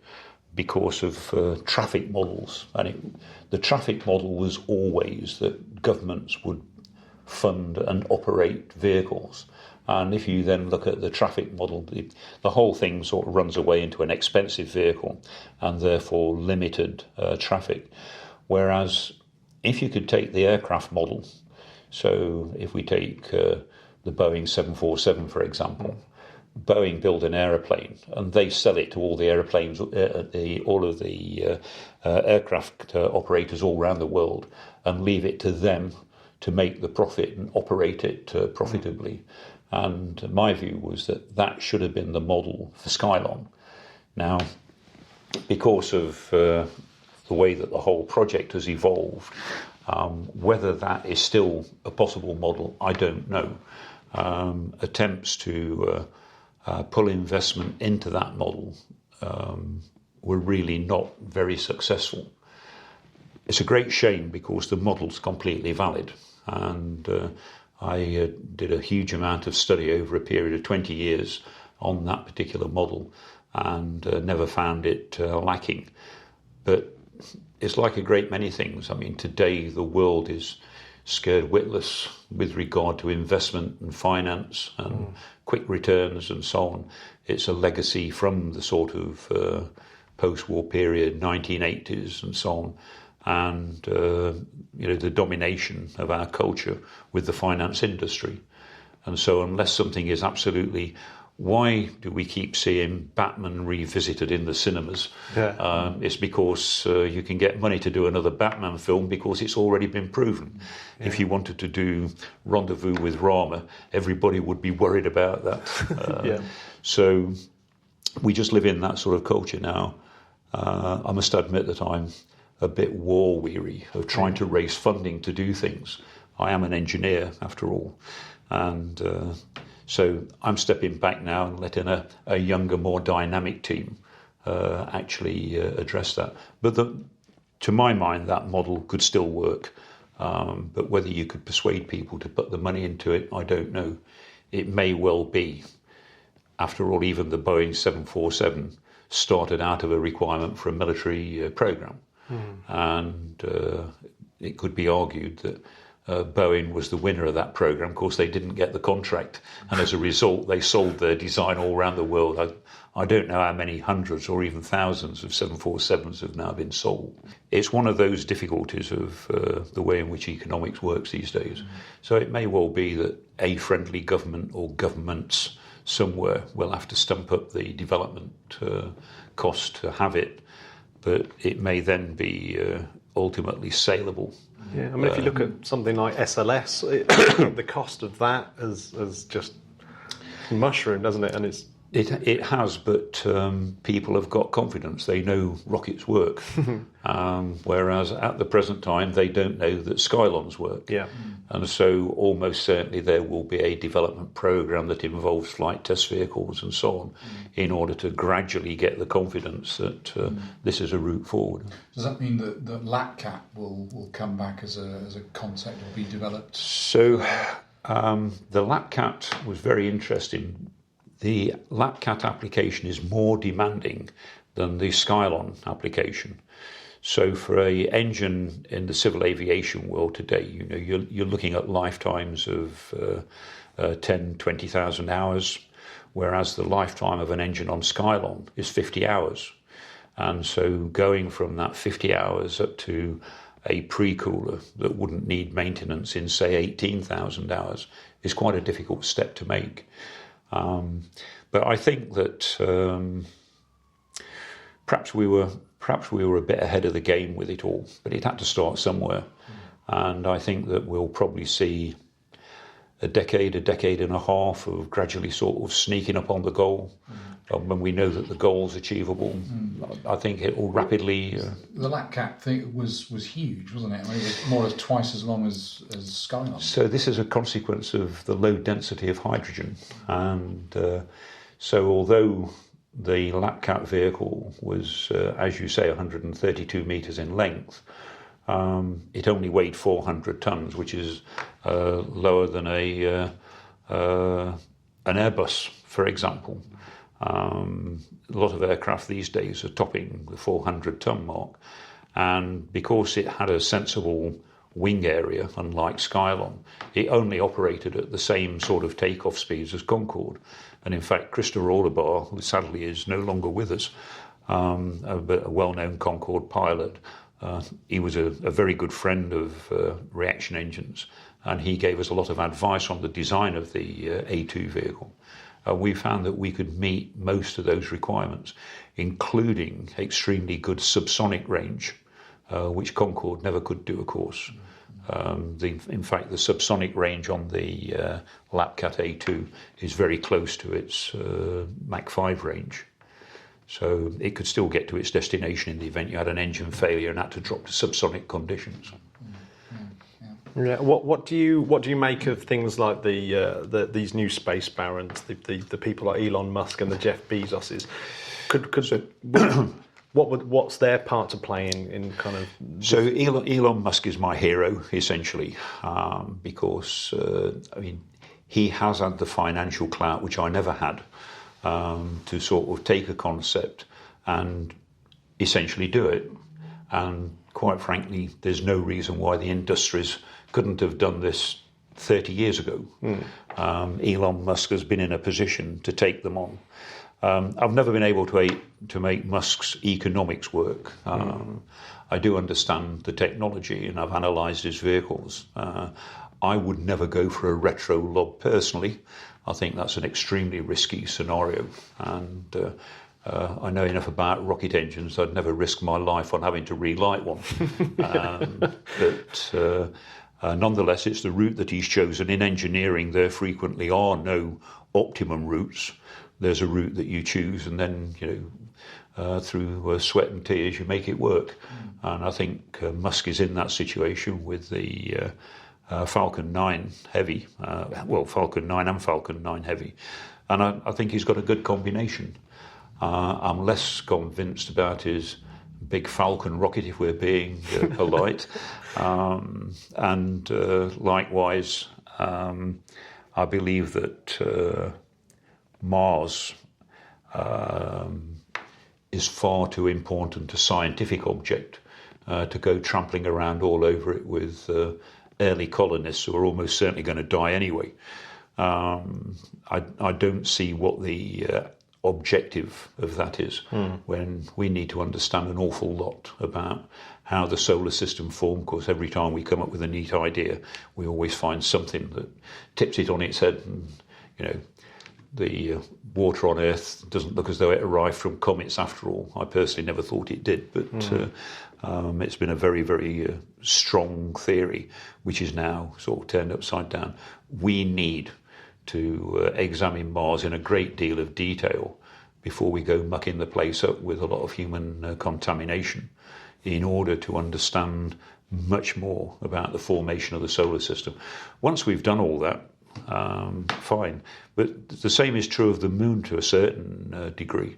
because of traffic models, and the traffic model was always that governments would fund and operate vehicles. And if you then look at the traffic model, the whole thing sort of runs away into an expensive vehicle and therefore limited traffic. Whereas if you could take the aircraft model, so if we take the Boeing 747, for example, Boeing build an aeroplane and they sell it to all the airplanes, all of the aircraft operators all around the world, and leave it to them to make the profit and operate it profitably. And my view was that should have been the model for Skylon. Now, because of the way that the whole project has evolved, whether that is still a possible model, I don't know. Attempts to pull investment into that model were really not very successful. It's a great shame because the model's completely valid, and I did a huge amount of study over a period of 20 years on that particular model and never found it lacking. But it's like a great many things. I mean, today the world is scared witless with regard to investment and finance and quick returns and so on. It's a legacy from the sort of post-war period, 1980s and so on, and the domination of our culture with the finance industry. And so unless something is absolutely... Why do we keep seeing Batman revisited in the cinemas? Yeah. It's because you can get money to do another Batman film because it's already been proven. Yeah. If you wanted to do Rendezvous with Rama, everybody would be worried about that. Yeah. So we just live in that sort of culture now. I must admit that I'm a bit war-weary of trying to raise funding to do things. I am an engineer, after all. And... So I'm stepping back now and letting a younger, more dynamic team actually address that. But to my mind, that model could still work. But whether you could persuade people to put the money into it, I don't know. It may well be. After all, even the Boeing 747 started out of a requirement for a military program. And it could be argued that Boeing was the winner of that program. Of course, they didn't get the contract, and as a result, they sold their design all around the world. I don't know how many hundreds or even thousands of 747s have now been sold. It's one of those difficulties of the way in which economics works these days. So it may well be that a friendly government or governments somewhere will have to stump up the development cost to have it, but it may then be ultimately saleable. Yeah, I mean, if you look at something like SLS, the cost of that has just mushroomed, doesn't it? And it has, but people have got confidence. They know rockets work, whereas at the present time they don't know that Skylons work. Yeah, and so almost certainly there will be a development program that involves flight test vehicles and so on, in order to gradually get the confidence that this is a route forward. Does that mean that LAPCAT will come back as a concept or be developed? So the LAPCAT was very interesting. The LAPCAT application is more demanding than the Skylon application. So for an engine in the civil aviation world today, you're looking at lifetimes of 10, 20,000 hours, whereas the lifetime of an engine on Skylon is 50 hours. And so going from that 50 hours up to a pre-cooler that wouldn't need maintenance in, say, 18,000 hours is quite a difficult step to make. But I think that perhaps we were a bit ahead of the game with it all, but it had to start somewhere. And I think that we'll probably see a decade and a half of gradually sort of sneaking up on the goal. When we know that the goal's achievable, I think it will rapidly... The LAPCAT thing was huge, wasn't it? I mean, it was more or less twice as long as Skylon. So this is a consequence of the low density of hydrogen. And so although the LAPCAT vehicle was, as you say, 132 metres in length, it only weighed 400 tonnes, which is lower than an Airbus, for example. A lot of aircraft these days are topping the 400-tonne mark, and because it had a sensible wing area, unlike Skylon, it only operated at the same sort of takeoff speeds as Concorde. And in fact, Christopher Orlebar, who sadly is no longer with us, a well-known Concorde pilot, he was a very good friend of reaction engines, and he gave us a lot of advice on the design of the A2 vehicle. We found that we could meet most of those requirements, including extremely good subsonic range, which Concorde never could do, of course. In fact, the subsonic range on the LAPCAT A2 is very close to its Mach 5 range. So it could still get to its destination in the event you had an engine failure and had to drop to subsonic conditions. Yeah. What do you make of things like these new space barons, the people like Elon Musk and the Jeff Bezoses? What's their part to play in kind of? So Elon Musk is my hero essentially, because he has had the financial clout which I never had, to sort of take a concept and essentially do it. And quite frankly, there's no reason why the industries couldn't have done this 30 years ago. Elon Musk has been in a position to take them on. I've never been able to make Musk's economics work. I do understand the technology, and I've analysed his vehicles. I would never go for a retro lob personally. I think that's an extremely risky scenario, and I know enough about rocket engines. I'd never risk my life on having to relight one. But nonetheless, it's the route that he's chosen. In engineering, there frequently are no optimum routes. There's a route that you choose, and then through sweat and tears, you make it work. And I think Musk is in that situation with the Falcon 9 Heavy, Falcon 9 and Falcon 9 Heavy. And I think he's got a good combination. I'm less convinced about his big Falcon rocket, if we're being polite. And likewise, I believe that Mars is far too important a scientific object to go trampling around all over it with early colonists who are almost certainly going to die anyway. I don't see what the objective of that is, when we need to understand an awful lot about how the solar system formed. Of course, every time we come up with a neat idea, we always find something that tips it on its head, and the water on Earth doesn't look as though it arrived from comets after all. I personally never thought it did, but it's been a very, very strong theory, which is now sort of turned upside down. We need to examine Mars in a great deal of detail before we go mucking the place up with a lot of human contamination, in order to understand much more about the formation of the solar system. Once we've done all that, fine. But the same is true of the moon to a certain degree.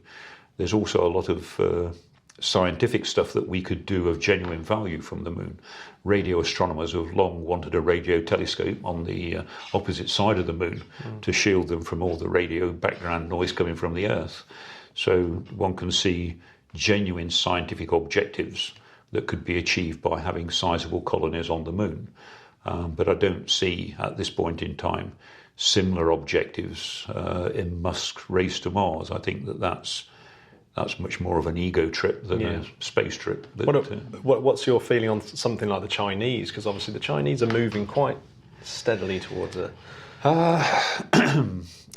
There's also a lot of scientific stuff that we could do of genuine value from the moon. Radio astronomers have long wanted a radio telescope on the opposite side of the moon to shield them from all the radio background noise coming from the Earth. So one can see genuine scientific objectives that could be achieved by having sizable colonies on the moon. But I don't see at this point in time similar objectives in Musk's race to Mars. I think that that's that's much more of an ego trip than a space trip. What's your feeling on something like the Chinese? Because obviously the Chinese are moving quite steadily towards it.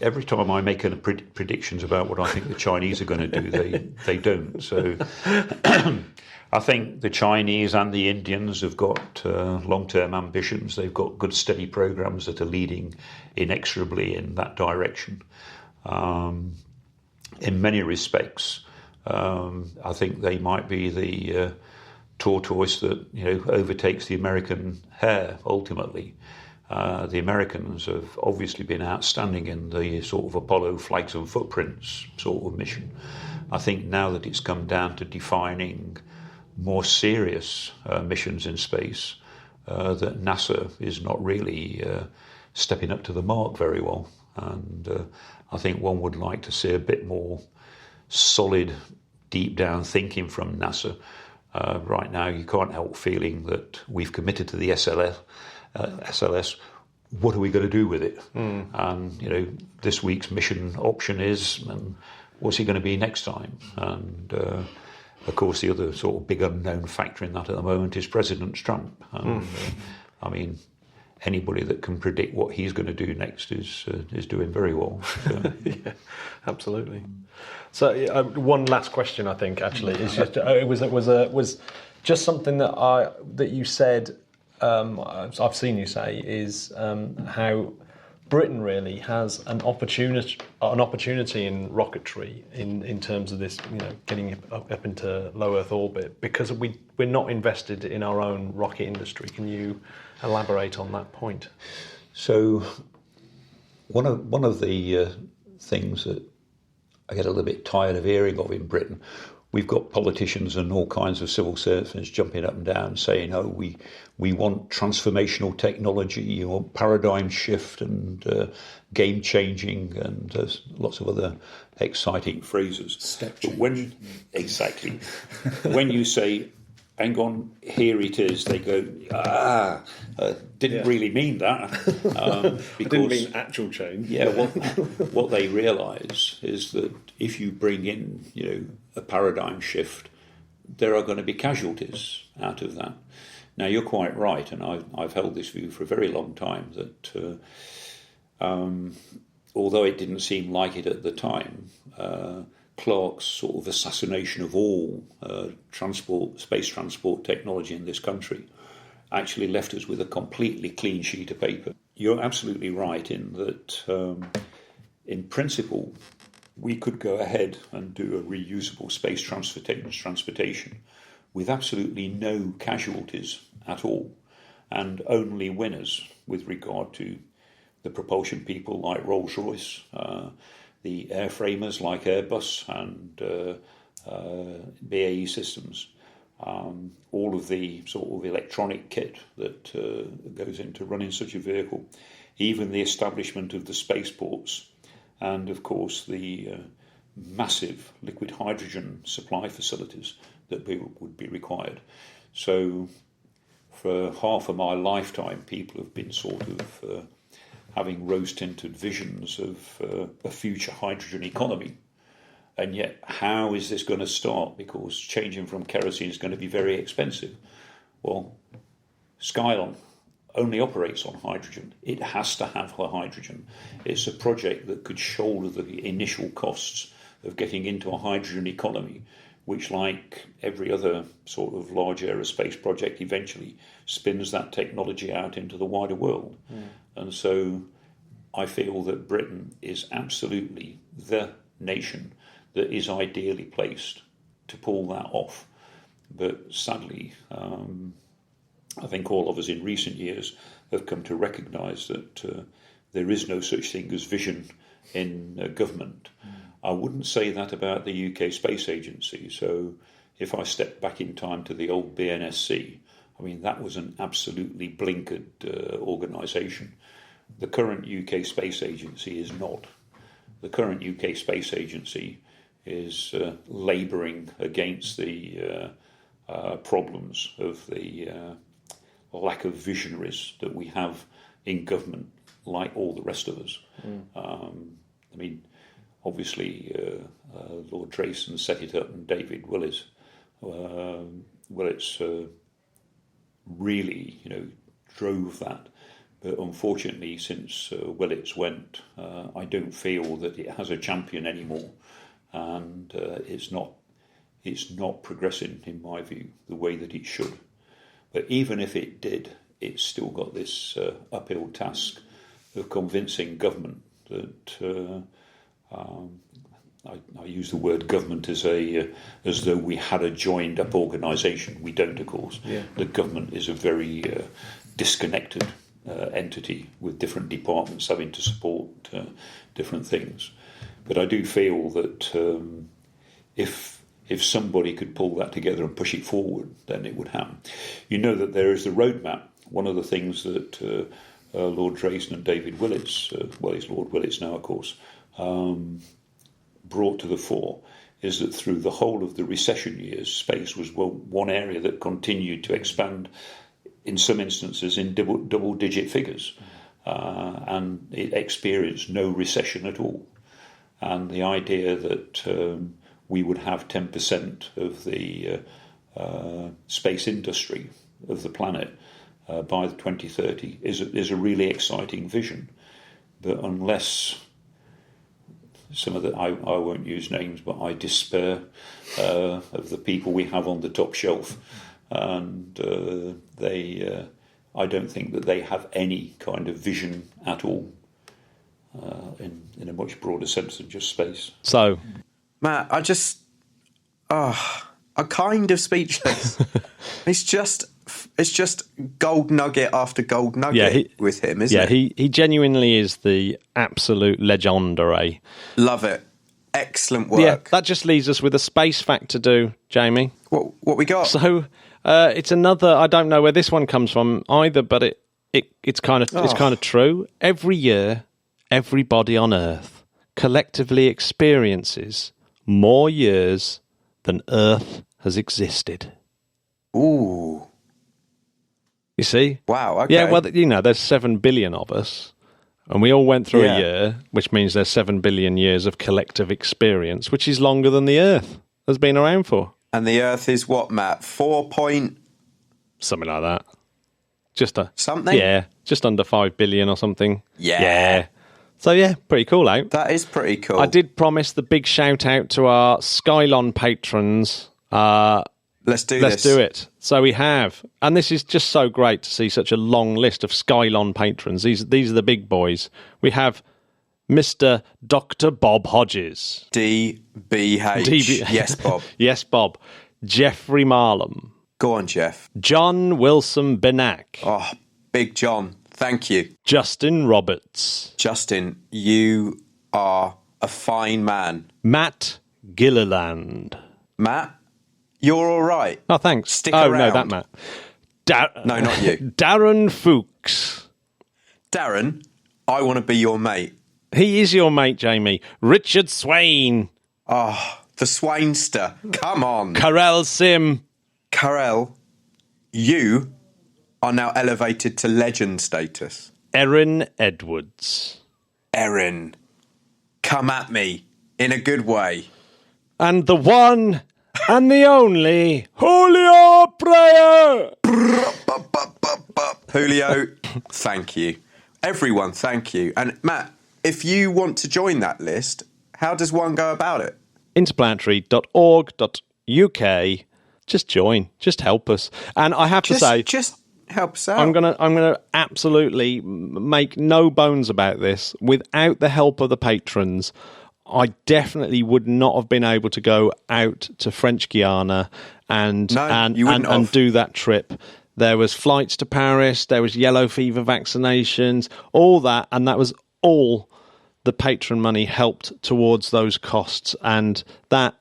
Every time I make any predictions about what I think the Chinese are going to do, they don't. So I think the Chinese and the Indians have got long-term ambitions. They've got good, steady programs that are leading inexorably in that direction. In many respects, I think they might be the tortoise that overtakes the American hare ultimately. The Americans have obviously been outstanding in the sort of Apollo flags and footprints sort of mission. I think now that it's come down to defining more serious missions in space, that NASA is not really stepping up to the mark very well. And I think one would like to see a bit more solid, deep down thinking from NASA. Right now, you can't help feeling that we've committed to the SLS. What are we going to do with it? And this week's mission option is, and what's it going to be next time? And of course, the other sort of big unknown factor in that at the moment is President Trump. And, I mean, anybody that can predict what he's going to do next is doing very well. So. Yeah, absolutely. So one last question, I think, actually, is just it was just something that you said. I've seen you say is how Britain really has an opportunity in rocketry in terms of this, getting up into low Earth orbit, because we're not invested in our own rocket industry. Can you elaborate on that point? So one of the things that I get a little bit tired of hearing of in Britain, we've got politicians and all kinds of civil servants jumping up and down saying, "Oh, we want transformational technology, you want paradigm shift and game changing," and there's lots of other exciting phrases. Step change. But when you say, "Hang on, here it is," they go, didn't really mean that. Because, didn't mean actual change. Yeah, what they realise is that if you bring in, a paradigm shift, there are going to be casualties out of that. Now, you're quite right, and I've held this view for a very long time, that although it didn't seem like it at the time, Clark's sort of assassination of all space transport technology in this country actually left us with a completely clean sheet of paper. You're absolutely right in that, in principle, we could go ahead and do a reusable space transportation with absolutely no casualties at all, and only winners with regard to the propulsion people like Rolls-Royce, the airframers like Airbus and BAE Systems, all of the sort of electronic kit that goes into running such a vehicle, even the establishment of the spaceports, and of course the massive liquid hydrogen supply facilities that would be required. So for half of my lifetime, people have been sort of having rose-tinted visions of a future hydrogen economy. And yet, how is this going to start? Because changing from kerosene is going to be very expensive. Well, Skylon only operates on hydrogen. It has to have hydrogen. It's a project that could shoulder the initial costs of getting into a hydrogen economy, which, like every other sort of large aerospace project, eventually spins that technology out into the wider world. And so I feel that Britain is absolutely the nation that is ideally placed to pull that off. But sadly, I think all of us in recent years have come to recognise that there is no such thing as vision in government. I wouldn't say that about the UK Space Agency. So if I step back in time to the old BNSC, I mean, that was an absolutely blinkered organisation. The current UK Space Agency is not. The current UK Space Agency is labouring against the problems of the lack of visionaries that we have in government, like all the rest of us. I mean, obviously Lord Drayson set it up, and David Willis. Willis really, drove that. But unfortunately, since Willits went, I don't feel that it has a champion anymore, and it's not progressing, in my view, the way that it should. But even if it did, it's still got this uphill task of convincing government that I use the word government as though we had a joined up organisation. We don't, of course. Yeah. The government is a very disconnected entity with different departments having to support different things. But I do feel that if somebody could pull that together and push it forward, then it would happen. You know that there is the roadmap. One of the things that Lord Drayson and David Willis, he's Lord Willis now, of course, brought to the fore is that through the whole of the recession years, space was one area that continued to expand, in some instances in double-digit figures, and it experienced no recession at all. And the idea that we would have 10% of the space industry of the planet by 2030 is a really exciting vision. But unless some of I won't use names, but I despair of the people we have on the top shelf, and I don't think that they have any kind of vision at all in a much broader sense than just space. So, Matt, I'm kind of speechless. It's just gold nugget after gold nugget with him, isn't it? Yeah, he genuinely is the absolute legendre. Love it. Excellent work. Yeah, that just leaves us with a space fact to do, Jamie. What we got? So it's another. I don't know where this one comes from either, but it's kind of true. Every year, everybody on Earth collectively experiences more years than Earth has existed. Ooh. You see? Wow, okay. Yeah, well, there's 7 billion of us, and we all went through a year, which means there's 7 billion years of collective experience, which is longer than the Earth has been around for. And the Earth is what, Matt? 4 point... Something like that. Something? Yeah, just under 5 billion or something. Yeah. So, yeah, pretty cool, eh? That is pretty cool. I did promise the big shout-out to our Skylon patrons. Let's do it. So we have. And this is just so great to see such a long list of Skylon patrons. These are the big boys. We have Mr. Dr. Bob Hodges. DBH. Yes, Bob. Yes, Bob. Jeffrey Marlam. Go on, Jeff. John Wilson Benack. Oh, Big John. Thank you. Justin Roberts. Justin, you are a fine man. Matt Gilliland. Matt? You're all right. Oh, thanks. Stick around. No, that Matt. No, not you. Darren Fuchs. Darren, I want to be your mate. He is your mate, Jamie. Richard Swain. Oh, the Swainster. Come on. Carell Sim. Carell, you are now elevated to legend status. Erin Edwards. Erin, come at me in a good way. And the one... and the only Julio Prayer. Julio, thank you. Everyone, thank you. And Matt, if you want to join that list, how does one go about it? Interplanetary.org.uk. Just join. Just help us. And I have to say, just help us out. I'm gonna absolutely make no bones about this. Without the help of the patrons, I definitely would not have been able to go out to French Guiana and do that trip. There was flights to Paris, there was yellow fever vaccinations, all that, and that was all the patron money helped towards those costs, and that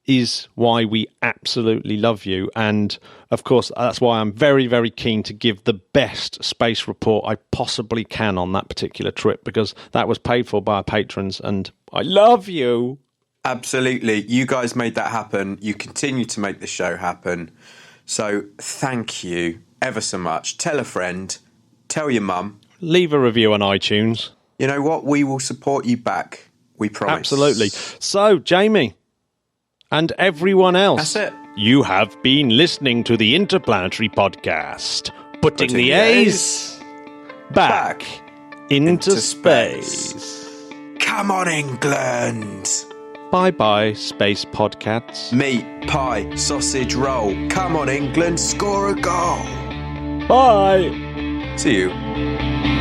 is why we absolutely love you. And of course, that's why I'm very, very keen to give the best space report I possibly can on that particular trip, because that was paid for by our patrons, and I love you. Absolutely. You guys made that happen. You continue to make the show happen. So thank you ever so much. Tell a friend. Tell your mum. Leave a review on iTunes. You know what? We will support you back We promise. Absolutely. So, Jamie, and everyone else, That's it. You have been listening to the Interplanetary Podcast, putting the A's back into space. Come on, England. Bye-bye, Space Podcasts. Meat, pie, sausage roll. Come on, England, score a goal. Bye. See you.